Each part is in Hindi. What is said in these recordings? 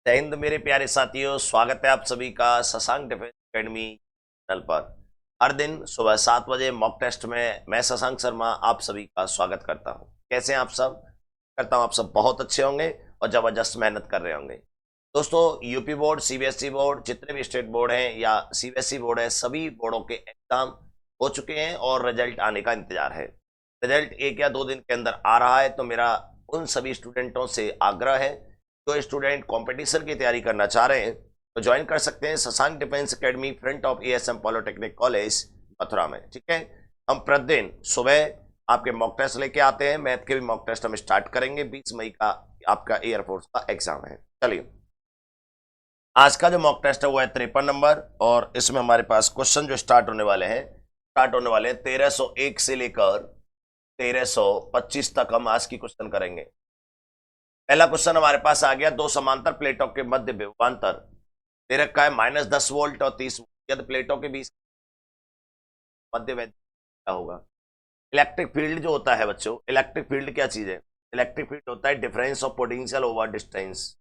जय हिंद मेरे प्यारे साथियों, स्वागत है आप सभी का शशांक डिफेंस एकेडमी चैनल पर। हर दिन सुबह 7 बजे मॉक टेस्ट में मैं शशांक शर्मा आप सभी का स्वागत करता हूं। कैसे हैं आप सब? करता हूं आप सब बहुत अच्छे होंगे और जबरदस्त मेहनत कर रहे होंगे। दोस्तों, यूपी बोर्ड, सीबीएसई बोर्ड, जितने भी स्टेट बोर्ड हैं या सीबीएसई बोर्ड है, सभी बोर्डों के एग्जाम हो चुके हैं और रिजल्ट आने का इंतजार है। रिजल्ट 1 या 2 दिन के अंदर आ रहा है, तो मेरा उन सभी स्टूडेंटों से आग्रह है जो स्टूडेंट कंपटीशन की तैयारी करना चाह रहे हैं तो ज्वाइन कर सकते हैं Shashank defence academy, front of ASM polytechnic college Mathura में। ठीक है, हम प्रतिदिन सुबह आपके मॉक टेस्ट लेके आते हैं। मैथ के भी मॉक टेस्ट हम स्टार्ट करेंगे। 20 मई का आपका एयरफोर्स का एग्जाम है। चलिए, आज का जो मॉक टेस्ट है वो है 53 नंबर और इसमें हमारे पास क्वेश्चन जो स्टार्ट होने वाले हैं 1301 से लेकर 1325 तक हम आज की क्वेश्चन करेंगे। पहला क्वेश्चन हमारे पास आ गया, दो समांतर प्लेटों के मध्य विभवांतर दे रखा है -10 वोल्ट और 30 वोल्ट। यदि प्लेटों के बीच मध्य क्या होगा? इलेक्ट्रिक फील्ड जो होता है बच्चों, इलेक्ट्रिक फील्ड क्या चीज है? इलेक्ट्रिक फील्ड होता है difference of potential over distance.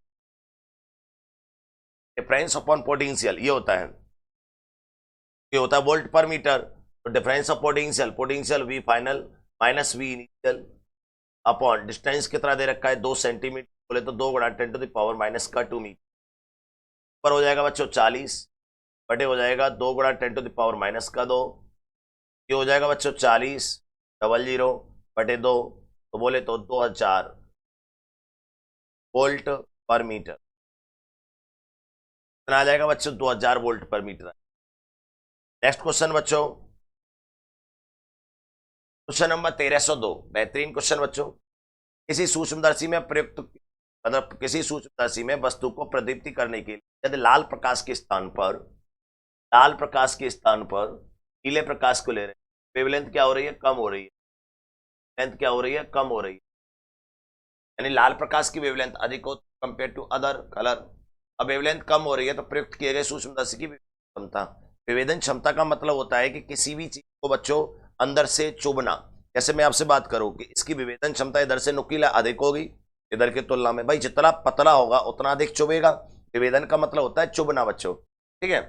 Difference upon potential ये होता है, ये होता है वोल्ट पर मीटर। तो difference of potential, potential V final minus V initial upon distance कितना दे रखा है 2 सेंटीमीटर, बोले तो 2 × 10⁻⁻² मीटर पर हो जाएगा बच्चों 40 बटे हो जाएगा 2 × 10⁻⁻²। ये हो जाएगा बच्चों 40 00 बटे 2, तो बोले तो 2000 वोल्ट पर मीटर। इतना आ जाएगा बच्चों 2000 वोल्ट पर मीटर। नेक्स्ट क्वेश्चन बच्चों, क्वेश्चन नंबर 1302। बेहतरीन क्वेश्चन बच्चों। किसी सूक्ष्मदर्शी में प्रयुक्त, मतलब किसी सूक्ष्मदर्शी में वस्तु को प्रदीप्ति करने के लिए यदि लाल प्रकाश के स्थान पर नीले प्रकाश को ले रहे हैं, वेवलेंथ क्या हो रही है? कम हो रही है। लेंथ क्या हो रही है? कम हो रही है। यानी लाल प्रकाश की वेवलेंथ अधिक हो कंपेयर टू अदर कलर। अब वेवलेंथ कम हो रही है तो प्रयुक्त किए गए सूक्ष्मदर्शी की क्षमता, विभेदन क्षमता का मतलब होता है कि किसी भी चीज को बच्चों अंदर से चुभना। जैसे मैं आपसे बात करूं कि इसकी विभेदन क्षमता इधर से नुकीला अधिक होगी, इधर की तुलना में भाई जितना पतला होगा उतना अधिक चुभेगा। विभेदन का मतलब होता है चुभना बच्चों, ठीक है।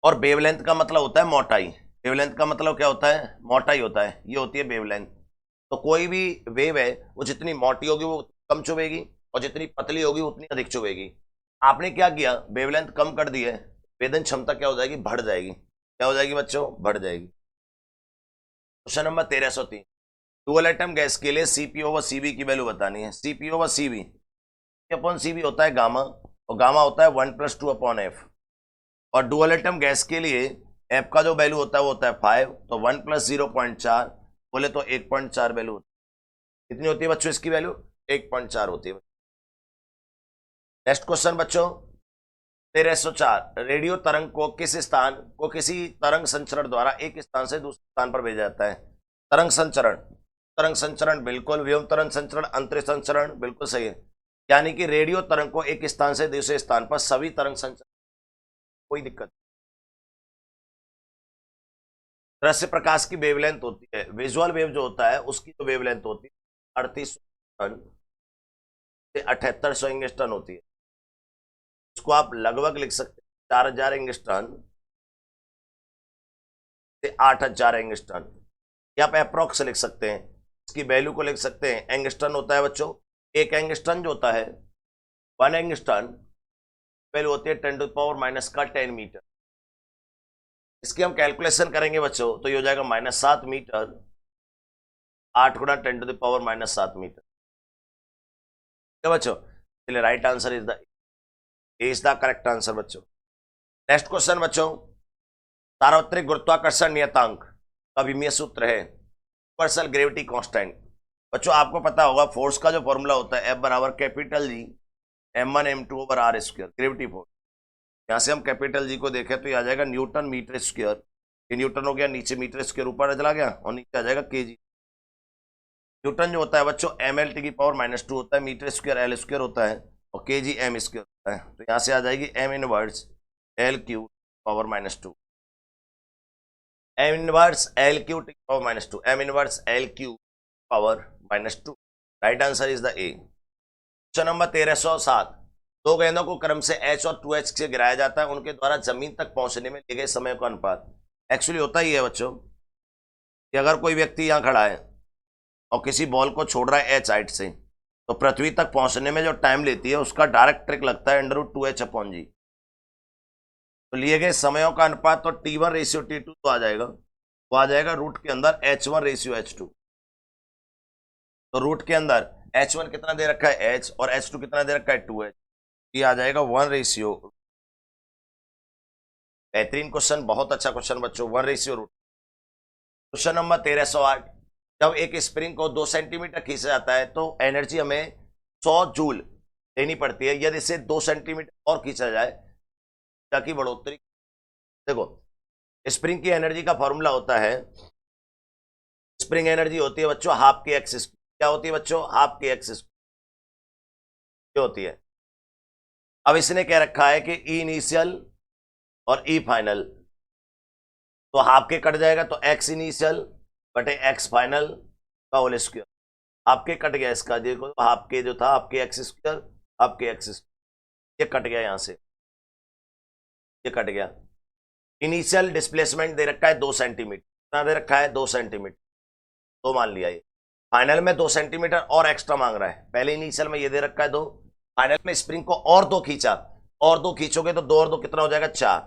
और वेवलेंथ का मतलब होता है मोटाई। वेवलेंथ का मतलब क्या होता है? मोटाई होता है, ये होती है वेवलेंथ। तो कोई भी वेव है वो जितनी मोटी होगी वो कम चुभेगी और जितनी पतली होगी उतनी अधिक चुभेगी। आपने क्या किया? वेवलेंथ कम कर दी है, वेदन क्षमता क्या हो जाएगी? बढ़ जाएगी। क्या हो जाएगी बच्चों? बढ़ जाएगी। Question number 1303। Dual atom gas के लिए सीपीओ व सीबी की वैल्यू बतानी है। सीपीओ व सीबी अपॉन सीबी होता है गामा, और गामा होता है 1+2/f। और डुअल एटम गैस के लिए एफ का जो वैल्यू होता है वो होता है 5, तो 1 + 0.4 बोले तो 1.4 वैल्यू होती है। कितनी होती है बच्चों इसकी वैल्यू? 1.4 होती है। नेक्स्ट क्वेश्चन बच्चों 1304। रेडियो तरंग को किसी तरंग संचरण द्वारा एक स्थान से दूसरे स्थान पर भेजा जाता है। तरंग संचरण बिल्कुल, व्योम तरंग संचरण, अंतरिक्ष संचरण बिल्कुल सही है। यानी कि रेडियो तरंग को एक स्थान से दूसरे स्थान पर सभी तरंग संचरण, कोई दिक्कत। दृश्य प्रकाश की वेवलेंथ होती है, विजुअल वेव जो होता है उसकी जो वेवलेंथ होती है 3800 से 7800 एंगस्ट्रॉन होती है। इसको आप लगभग लिख सकते हैं 4000 एंगस्ट्रॉन से 8000 एंगस्ट्रॉन, या आप अप्रोक्स लिख सकते हैं। इसकी वैल्यू को लिख सकते हैं, एंगस्ट्रॉन होता है बच्चों, एक एंगस्ट्रॉन जो होता है 1 एंगस्ट्रॉन वैल्यू होती है 10⁻⁻10 मीटर। इसकी हम कैलकुलेशन करेंगे बच्चों तो ये हो जाएगा -7 मीटर, 8 × 10⁻⁻7 मीटर। क्या बच्चों? चलिए, right answer is the correct answer बच्चों। नेक्स्ट क्वेश्चन बच्चों, सार्वत्रिक गुरुत्वाकर्षण नियतांक का विमीय सूत्र है यूनिवर्सल ग्रेविटी कांस्टेंट। बच्चों आपको पता होगा फोर्स का जो फॉर्मूला होता है F = capital G m1m2/r², gravity force. यहां से हम कैपिटल G को देखें तो ये आ जाएगा न्यूटन मीटर स्क्वायर। ये न्यूटन हो गया, नीचे मीटर स्क्वायर ऊपर चला गया और नीचे आ जाएगा केजी। न्यूटन जो होता है बच्चों ml⁻² होता है, मीटर स्क्वायर L² होता है और केजी m² होता है। तो यहां से आ जाएगी m inverse L³ (-2), m inverse L³ (-2), m inverse L³ (-2). Right answer is the A. Question number 1307। दो गेंदों को क्रम से H और 2H से गिराया जाता है, उनके द्वारा जमीन तक पहुंचने में लिए गए समय का अनुपात। एक्चुअली होता ही है बच्चों कि अगर कोई व्यक्ति यहाँ खड़ा है और किसी बॉल को छोड़ रहा है H हाइट से, तो पृथ्वी तक पहुंचने में जो टाइम लेती है उसका डायरेक्ट ट्रिक लगता है √2H/g। तो लिए गए समयों का अनुपात तो T1:T2 तो आ जाएगा, वो आ जाएगा रूट के अंदर H1:H2। तो रूट के अंदर H1 कितना दे रखा है H और H2 कितना दे रखा है 2H, ये आ जाएगा 1:। बेहतरीन क्वेश्चन, बहुत अच्छा क्वेश्चन बच्चों, 1:रूट। क्वेश्चन नंबर 1308, जब एक स्प्रिंग को 2 सेंटीमीटर खींचा जाता है तो एनर्जी हमें 100 जूल देनी पड़ती है। यदि इसे 2 सेंटीमीटर और खींचा जाए ताकि बढ़ोतरी। देखो स्प्रिंग की एनर्जी का फॉर्मूला होता है, स्प्रिंग एनर्जी होती है बच्चों हाफ के एक्स स्क्वायर। क्या होती है बच्चों? हाफ के एक्स स्क्वायर होती है। अब इसने क्या रखा है कि ई इनिशियल और ई फाइनल, तो हाफ के कट जाएगा तो एक्स इनिशियल बटे एक्स फाइनल का होल स्क्वायर। हाफ के कट गया इसका, देखो हाफ के जो था हाफ के एक्स स्क्वायर, हाफ के एक्स स्क्वायर, ये कट गया यहां से, ये कट गया। इनिशियल डिस्प्लेसमेंट दे रखा है 2 सेंटीमीटर, कितना दे रखा है 2 सेंटीमीटर, तो मान लिया। ये फाइनल में 2 सेंटीमीटर और एक्स्ट्रा मांग रहा है, पहले इनिशियल में ये दे रखा है 2, फाइनल में स्प्रिंग को और 2 खींचा, और 2 खींचोगे तो 2 और 2 कितना हो जाएगा 4,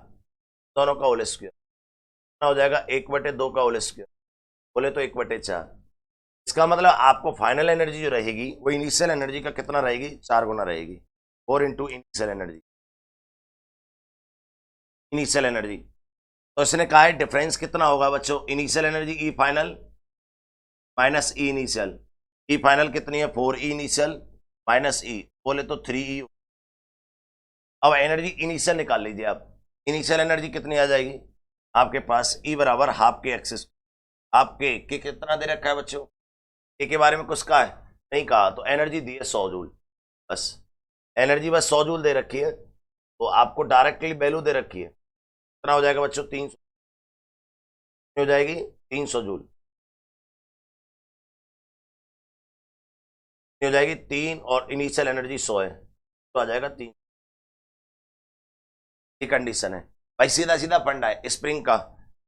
दोनों का होल स्क्वायर कितना हो जाएगा 1/2 का होल स्क्वायर, बोले तो 1/4। इसका मतलब आपको फाइनल एनर्जी जो रहेगी वो इनिशियल एनर्जी का कितना रहेगी, 4 गुना रहेगी, 4 into initial energy. Initial energy तो इसने कहा है डिफरेंस कितना होगा बच्चों, initial energy E final minus E initial. E final कितनी है 4E इनिशियल माइनस ई, बोले तो 3E। अब एनर्जी इनिशियल निकाल लीजिए आप, इनिशियल एनर्जी कितनी आ जाएगी आपके पास, ई बराबर हाफ के एक्सिस। आपके के कितना दे रखा है बच्चों, के बारे में कुछ कहा है नहीं कहा, तो एनर्जी दी है 100 जूल, बस एनर्जी बस 100 जूल दे रखी है, तो आपको डायरेक्टली वैल्यू दे रखी है, कितना हो जाएगा बच्चों 300 हो जाएगी 300 जूल, हो जाएगी 3 और इनिशियल एनर्जी 100 है तो आ जाएगा 3। की कंडीशन है भाई, सीधा सीधा फंडा है स्प्रिंग का।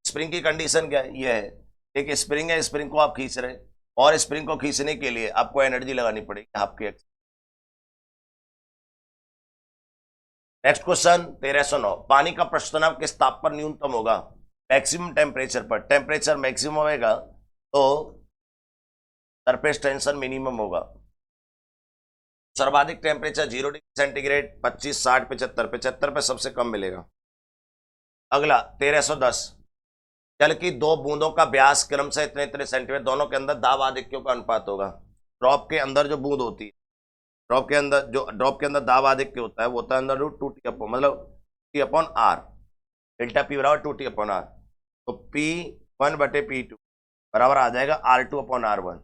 स्प्रिंग की कंडीशन क्या है, ये है एक स्प्रिंग है, स्प्रिंग को आप खींच रहे और स्प्रिंग को खींचने के लिए आपको एनर्जी लगानी पड़ेगी आपके। नेक्स्ट क्वेश्चन 1309, पानी का प्रश्नाव किस ताप पर न्यूनतम होगा, मैक्सिमम टेम्परेचर पर। टेम्परेचर मैक्सिमम होगा तो सरफेस टेंशन मिनिमम होगा। सर्वाधिक टेम्परेचर 0 डिग्री सेंटीग्रेड, 25, 60, 75, 75 पे सबसे कम मिलेगा। अगला 1310, जल की 2 बूंदों का व्यास क्रम से इतने इतने सेंटीमीटर, दोनों के अंदर दाब आधिक्यों का अनुपात होगा। ड्रॉप के अंदर जो बूंद होती है, ड्रॉप के अंदर दाब आधिक्य होता है वो होता है अंदर रूट 2T अपॉन, मतलब T/R, डेल्टा P बराबर 2T/R। तो P1/P2 बराबर आ जाएगा R2/R1।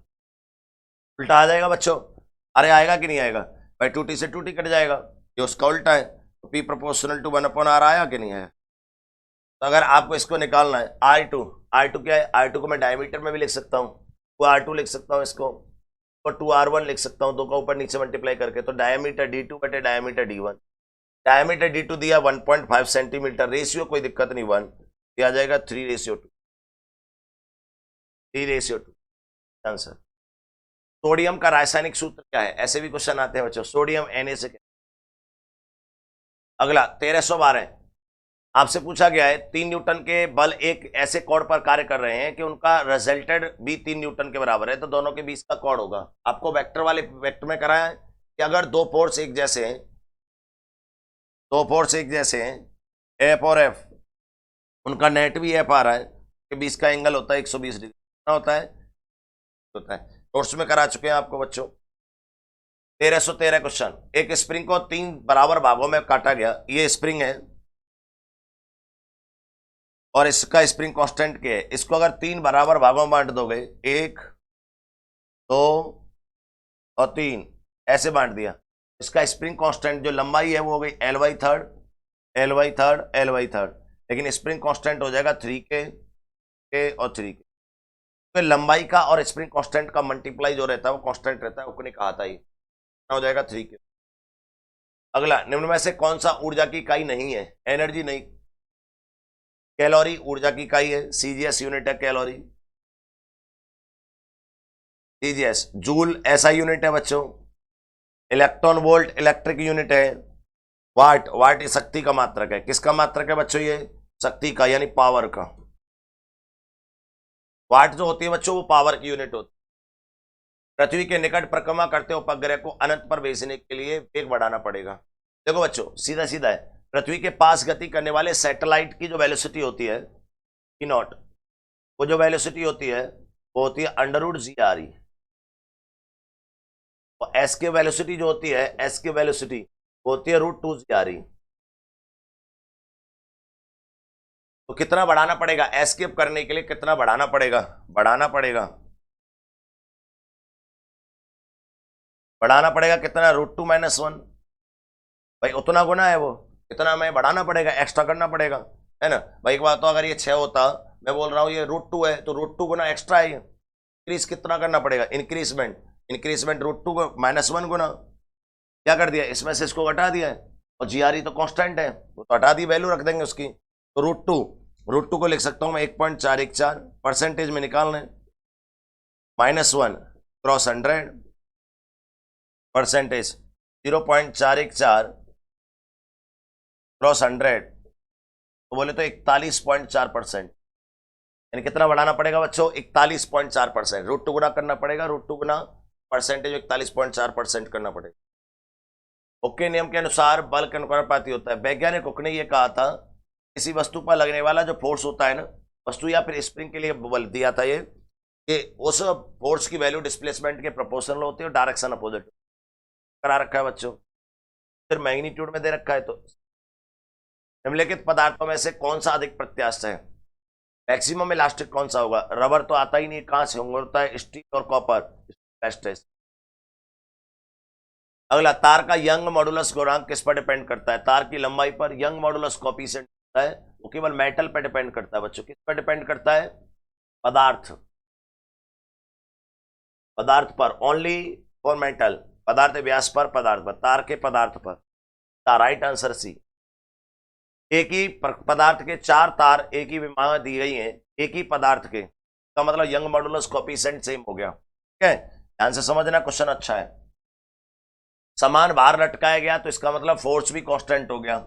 उल्टा आ जाएगा बच्चों, अरे आएगा कि नहीं आएगा भाई, 2T से 2T कट जाएगा, ये उसका उल्टा है, तो P प्रोपोर्शनल टू 1/R आया कि नहीं आया। तो अगर आपको इसको निकालना है R2 क्या है, R2 को मैं डायमीटर में भी लिख सकता हूँ, वो R2 लिख सकता हूँ इसको, और 2R1 लिख सकता हूँ, 2 का ऊपर नीचे मल्टीप्लाई करके, तो डायमीटर D2 बटे डायमीटर D1। डायमीटर D2 दिया 1.5 सेंटीमीटर, रेशियो कोई दिक्कत नहीं 1, दिया जाएगा 3:2, 3:2 आंसर। सोडियम का रासायनिक सूत्र क्या है, ऐसे भी क्वेश्चन आते हैं बच्चों, सोडियम Na से क्या। अगला 1312, आपसे पूछा गया है 3 न्यूटन के बल एक ऐसे कोण पर कार्य कर रहे हैं कि उनका रिजल्टेड भी 3 न्यूटन के बराबर है, तो दोनों के बीच का कोण होगा। आपको वेक्टर वाले वेक्टर में कराया है कि अगर 2 फोर्स एक जैसे हैं, 2 फोर्स एक जैसे हैं F और F, उनका नेट भी F आ रहा है, के बीच का एंगल होता है 120 डिग्री, कितना होता है नोट्स में करा चुके हैं आपको बच्चों। 1313 क्वेश्चन, एक स्प्रिंग को 3 बराबर भागों में काटा गया, ये स्प्रिंग है और इसका स्प्रिंग कांस्टेंट क्या है, इसको अगर 3 बराबर भागों में बांट दोगे, 1, 2 और 3 ऐसे बांट दिया, इसका स्प्रिंग कांस्टेंट जो लंबाई है वो हो गई L/3, L/3, L/3, लेकिन स्प्रिंग कांस्टेंट हो जाएगा 3K और 3K। तो लंबाई का और स्प्रिंग कांस्टेंट का मल्टीप्लाई जो रहता है वो कांस्टेंट रहता है, उसको नहीं कहा था, ये हो जाएगा 3K। अगला, निम्न में से कौन सा ऊर्जा की इकाई नहीं है? एनर्जी नहीं। कैलोरी ऊर्जा की इकाई है, सीजीएस यूनिट है calorie. CGS joule SI unit है बच्चों। इलेक्ट्रॉन वोल्ट इलेक्ट्रिक यूनिट है। वाट वाट ये शक्ति का मात्रक है। किसका मात्रक है बच्चों? ये शक्ति का यानी पावर का। वाट जो होती है बच्चों वो पावर की यूनिट होती है। पृथ्वी के निकट परिक्रमा करते उपग्रह को अनंत पर भेजने के लिए वेग बढ़ाना पड़ेगा। देखो बच्चों सीधा सीधा है, पृथ्वी के पास गति करने वाले सैटेलाइट की जो वेलोसिटी होती है ई नॉट, वो जो वेलोसिटी होती है वो होती है √g/r। और एस के वेलोसिटी जो होती है, एस की वेलोसिटी वो होती है √2g/r। तो कितना बढ़ाना पड़ेगा एस्केप करने के लिए? कितना बढ़ाना पड़ेगा? बढ़ाना पड़ेगा कितना? √2-1। भाई उतना गुना है वो, कितना मैं बढ़ाना पड़ेगा, एक्स्ट्रा करना पड़ेगा, है ना भाई। एक बात तो अगर ये 6 होता, मैं बोल रहा हूँ ये √2 है, तो √2 गुना एक्स्ट्रा है। इंक्रीज कितना करना पड़ेगा? इंक्रीजमेंट √2 को -1 गुना। क्या कर दिया? इसमें से इसको घटा दिया है, और GRE तो कांस्टेंट है, वो तो हटा दी, वैल्यू रख देंगे उसकी। तो √2 को लिख सकता हूं मैं 1.414, परसेंटेज में निकालना है -1 क्रॉस 100, परसेंटेज 0.414 क्रॉस 100, तो बोले तो 41.4%। यानी कितना बढ़ाना पड़ेगा बच्चों? 41.4%। √2 गुना करना पड़ेगा, √2 गुना परसेंटेज 41.4% करना पड़ेगा। ओके नियम के अनुसार बल के अनुपाती होता है। वैज्ञानिक हुक ने यह कहा था किसी वस्तु पर लगने वाला जो फोर्स होता है ना, वस्तु या फिर स्प्रिंग के लिए बल दिया था ये, कि उस फोर्स की वैल्यू डिस्प्लेसमेंट के प्रोपोर्शनल होती है और डायरेक्शन अपोजिट करा रखा है बच्चों। फिर मैग्नीट्यूड में दे रखा है। तो निम्नलिखित पदार्थों में से कौन सा अधिक प्रत्यास्थ है? मैक्सिमम इलास्टिक कौन सा होगा? रबर तो आता ही नहीं, कहां से होता है? स्टील और कॉपर बेस्ट है। अगला, तार का यंग मॉडुलस गुणांक किस पर डिपेंड करता है? तार की लंबाई पर यंग मॉडुलस कोएफिशिएंट है, वो केवल मेटल पर डिपेंड करता है बच्चों। किस पर डिपेंड करता है? पदार्थ पर, ओनली फॉर मेटल। पदार्थ व्यास पर, पदार्थ पर, तार के पदार्थ पर। Right answer C. एक ही पदार्थ के 4 तार एक ही विमाग दी गई हैं, एक ही पदार्थ के, का मतलब यंग मॉडुलस कोएफिशिएंट सेम हो गया। ठीक है, ध्यान से समझना, क्वेश्चन अच्छा है। समान भार लटकाया गया तो इसका मतलब फोर्स भी कांस्टेंट हो गया।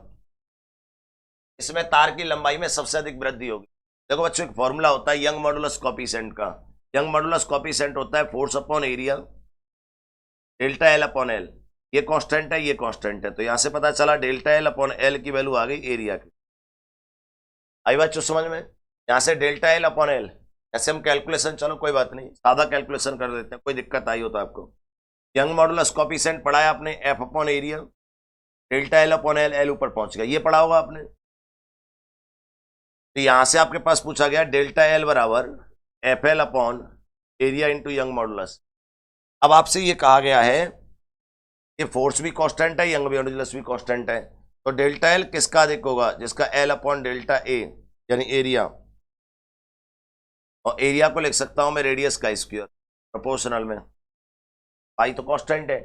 इसमें तार की लंबाई में सबसे अधिक वृद्धि होगी। देखो बच्चों एक फॉर्मूला होता है यंग मॉडुलस कोएफिशिएंट का। यंग मॉडुलस कोएफिशिएंट होता है force upon area, delta L upon L. ये कांस्टेंट है, ये कांस्टेंट है, तो यहां से पता चला डेल्टा एल अपॉन एल की वैल्यू आ गई एरिया की। आई बच्चों समझ में? यहां से डेल्टा एल अपॉन एल, ऐसे हम कैलकुलेशन, चलो कोई बात नहीं, सादा कैलकुलेशन कर देते हैं, कोई दिक्कत आई हो तो आपको। यंग मॉडुलस कोएफिशिएंट पढ़ाया आपने, F upon area, delta L upon L, L ऊपर पहुंच गया, ये पढ़ा होगा आपने। तो यहां से आपके पास पूछा गया डेल्टा एल बराबर F L upon area into young modulus. अब आपसे ये कहा गया है कि फोर्स भी कांस्टेंट है, यंग मॉडुलस भी कांस्टेंट है, तो डेल्टा एल किसका अधिक होगा? जिसका एल अपॉन डेल्टा ए यानी एरिया, और एरिया को लिख सकता हूं मैं रेडियस का स्क्वायर प्रोपोर्शनल में। पाई तो कांस्टेंट है,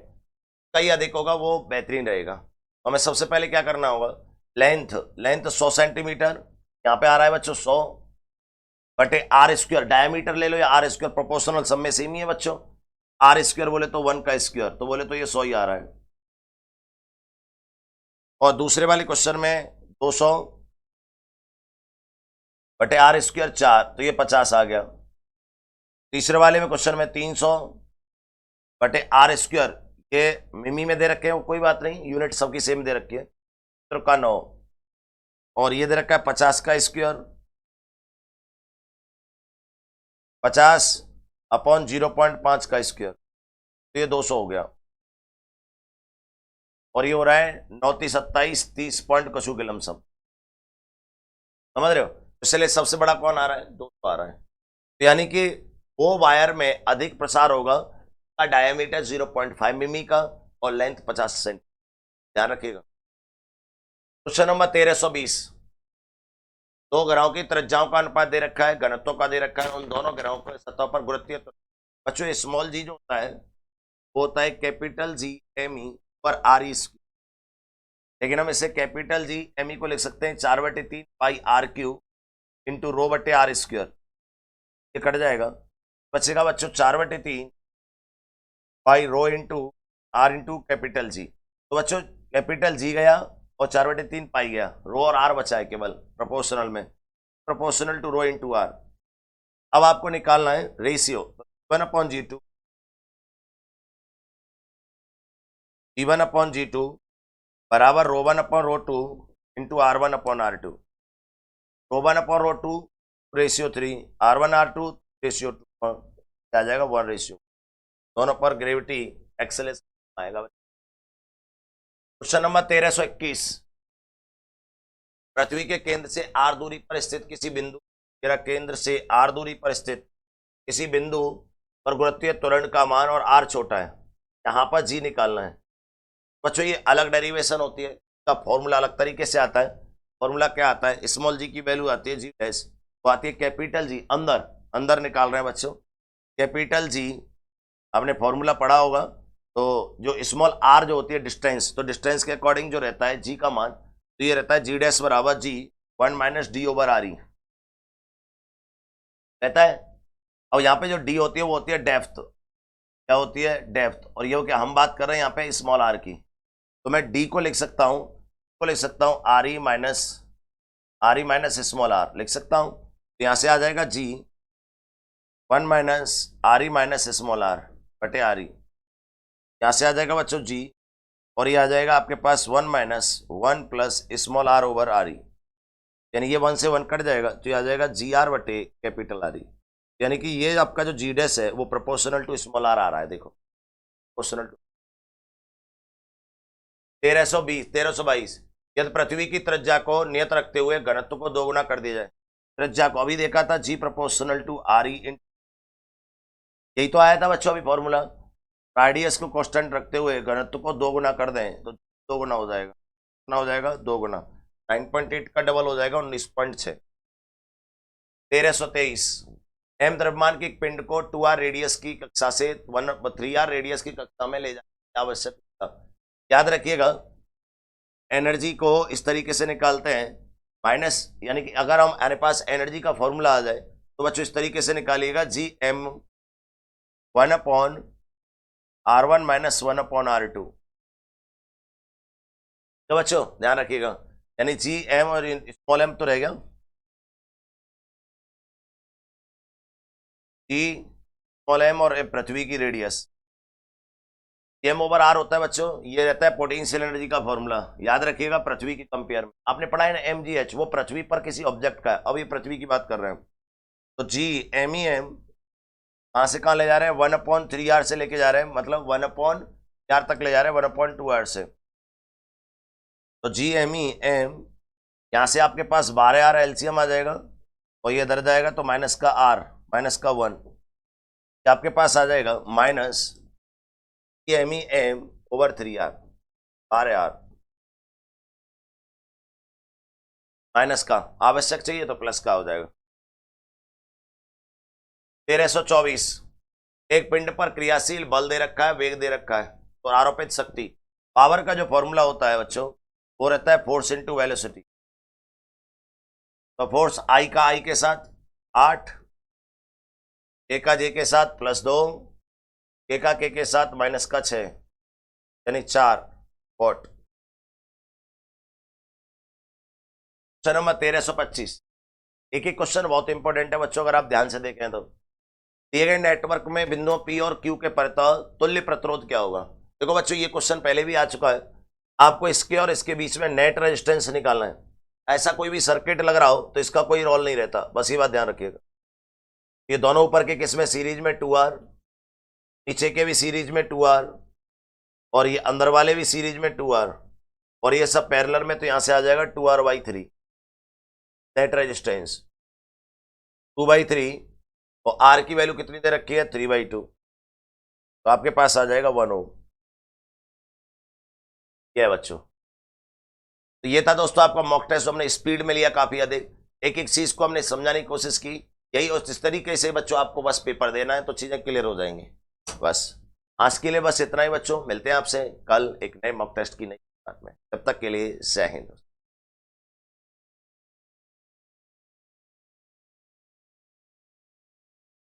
कई अधिक होगा वो बेहतरीन रहेगा। तो हमें सबसे पहले क्या करना होगा? लेंथ 100 सेंटीमीटर, यहाँ पे आ रहा है बच्चों 100 बटे आर स्क्वायर। डायमीटर ले लो या आर स्क्वायर, प्रोपोर्शनल सब में सेम ही है बच्चों। आर स्क्वायर बोले तो 1 का स्क्वायर, तो बोले तो ये 100 ही आ रहा है। और दूसरे वाले क्वेश्चन में 200 बटे आर स्क्वायर 4, तो ये 50 आ गया। तीसरे वाले में क्वेश्चन में 300 बटे आर स्क्वायर, ये मिमी में दे रखे हैं, कोई बात नहीं, यूनिट सबकी सेम दे रखी है, तो का 9, और ये दे रखा है 50 का स्क्वायर, 50 अपॉन 0.5 का स्क्वायर, तो ये 200 हो गया। और ये हो रहा है 9 3 27 30 पॉइंट कशु के लमसम। समझ रहे हो? इसलिए सबसे बड़ा कौन आ रहा है? 200 आ रहा है। तो यानी कि वो वायर में अधिक प्रसार होगा का डायमीटर 0.5 मिमी का और लेंथ 50 सेंट। ध्यान रखिएगा। क्वेश्चन नंबर 1320, दो ग्रहों की त्रिज्याओं का अनुपात दे रखा है, घनत्व का दे रखा है, उन दोनों ग्रहों पर सतह पर गुरुत्वीय बच्चों स्मॉल जी जो होता है वो होता है कैपिटल जी एम ई पर आर ई स्क्वायर। लेकिन हम इसे कैपिटल जी एम ई को लिख सकते हैं 4/3 pi R cube into rho बटे आर स्क्वायर। ये कट जाएगा, बचेगा बच्चों 4/3 pi rho into R into capital G. तो बच्चों कैपिटल जी गया और 4/3 पाई गया, रो और आर बचा है केवल प्रोपोर्शनल में, proportional to rho into R. अब आपको निकालना है रेशियो 1/G2 G1/G2 बराबर रो1/रो2 इंटू R1/R2। रो1/रो2 रेशियो 3, R1/R2 रेशियो 2, आ जाएगा 1 रेशियो। दोनों पर ग्रेविटी एक्सेलरेशन आएगा। क्वेश्चन नंबर 1321, पृथ्वी के केंद्र से r दूरी पर स्थित किसी बिंदु, तेरा केंद्र से r दूरी पर स्थित किसी बिंदु पर गुरुत्वीय त्वरण का मान और r छोटा है, यहां पर g निकालना है। बच्चों ये अलग डेरिवेशन होती है, इसका फॉर्मूला अलग तरीके से आता है। फॉर्मूला क्या आता है, स्मॉल जी की वैल्यू आती है जी डैश, तो आती है कैपिटल जी, अंदर अंदर निकाल रहे हैं बच्चों, कैपिटल जी आपने फॉर्मूला पढ़ा होगा। तो जो स्मॉल आर जो होती है डिस्टेंस, तो डिस्टेंस के अकॉर्डिंग जो रहता है जी का मान, तो ये रहता है जी डैश बराबर जी 1 - d/r रहता है। और यहाँ पे जो डी होती है वो होती है डेप्थ, क्या होती है डेप्थ, और ये क्या हम बात कर रहे हैं यहाँ पे स्मॉल आर की, तो मैं डी को लिख सकता हूँ, को लिख सकता हूँ R E minus small R लिख सकता हूँ। तो यहाँ से आ जाएगा G 1 - R E minus small R बटे आर ई, यहाँ से आ जाएगा बच्चों जी, और ये आ जाएगा आपके पास 1 - 1 plus small R over R E, यानी ये 1 से 1 कट जाएगा, तो ये आ जाएगा जी आर बटे कैपिटल आर ई। यानी कि ये आपका जो जी डैश है वो प्रोपोर्शनल टू स्मॉल आर आ रहा है, देखो प्रोपोर्शनल टू। 1322, यदि पृथ्वी की त्रिज्या को नियत रखते हुए घनत्व को दोगुना कर दिया जाए, त्रिज्या को अभी देखा था जी प्रोपोर्शनल टू आर ई, यही तो आया था बच्चों अभी फॉर्मूला, रेडियस को कांस्टेंट रखते हुए घनत्व को दोगुना कर दें तो दोगुना हो जाएगा, कितना हो जाएगा दोगुना, 9.8 का डबल हो जाएगा 19.6। 1323, एम द्रव्यमान की एक पिंड को 2r रेडियस की कक्षा से 3r रेडियस की कक्षा में ले जाना आवश्यक। याद रखिएगा एनर्जी को इस तरीके से निकालते हैं, माइनस, यानी कि अगर हम हमारे पास एनर्जी का फॉर्मूला आ जाए तो बच्चों इस तरीके से निकालिएगा जी एम 1/r1 - 1/r2। तो बच्चों ध्यान रखिएगा, यानी जी एम और स्मॉल एम तो रह गया, जी स्मॉल एम और पृथ्वी की रेडियस एम ओवर आर होता है बच्चों, ये रहता है पोटेंशियल एनर्जी का फॉर्मूला। याद रखिएगा पृथ्वी की कंपेयर में आपने पढ़ा है ना एम जी एच, वो पृथ्वी पर किसी ऑब्जेक्ट का है, अब ये पृथ्वी की बात कर रहे हैं। तो जी एम ई एम कहाँ से कहाँ ले जा रहे हैं, 1/3r से लेके जा रहे हैं, मतलब 1/4 तक ले जा रहे हैं 1/2r से। तो जी एम ई एम यहाँ से आपके पास 12r एलसीएम आ जाएगा, और ये इधर जाएगा तो माइनस का r माइनस का 1, आपके पास आ जाएगा minus M E M over 3r, 12r minus का आवश्यक चाहिए तो प्लस का हो जाएगा। 1324, एक पिंड पर क्रियाशील बल दे रखा है, वेग दे रखा है, तो आरोपित शक्ति, पावर का जो फॉर्मूला होता है बच्चों वो रहता है फोर्स इनटू वेलोसिटी। तो फोर्स आई का आई के साथ 8, ए का जे के साथ +2, के का के साथ माइनस का 6, यानी 4 वॉट। क्वेश्चन नंबर 1325, एक ही क्वेश्चन बहुत इंपॉर्टेंट है बच्चों, अगर आप ध्यान से देखें तो दिए गए नेटवर्क में बिंदुओं P और Q के परतः तुल्य प्रतिरोध क्या होगा। देखो बच्चों ये क्वेश्चन पहले भी आ चुका है, आपको इसके और इसके बीच में नेट रेजिस्टेंस निकालना है। ऐसा कोई भी सर्किट लग रहा हो तो इसका कोई रोल नहीं रहता, बस ये बात ध्यान रखिएगा। ये दोनों ऊपर के किसमें सीरीज में 2R, नीचे के भी सीरीज में 2R, और ये अंदर वाले भी सीरीज में 2R, और ये सब पैरेलल में, तो यहां से आ जाएगा 2R/3 नेट रेजिस्टेंस 2/3, और R की वैल्यू कितनी दे रखी है 3/2, तो आपके पास आ जाएगा 1 ओम। यह है बच्चों, तो ये था दोस्तों आपका मॉक टेस्ट, हमने स्पीड में लिया काफी अधिक, एक एक चीज को हमने समझाने की कोशिश की, यही और इस तरीके से बच्चों आपको बस पेपर देना है तो चीजें क्लियर हो जाएंगी। बस आज के लिए बस इतना ही बच्चों, मिलते हैं आपसे कल एक नए मॉक टेस्ट की नई बाद में। तब तक के लिए जय हिंद।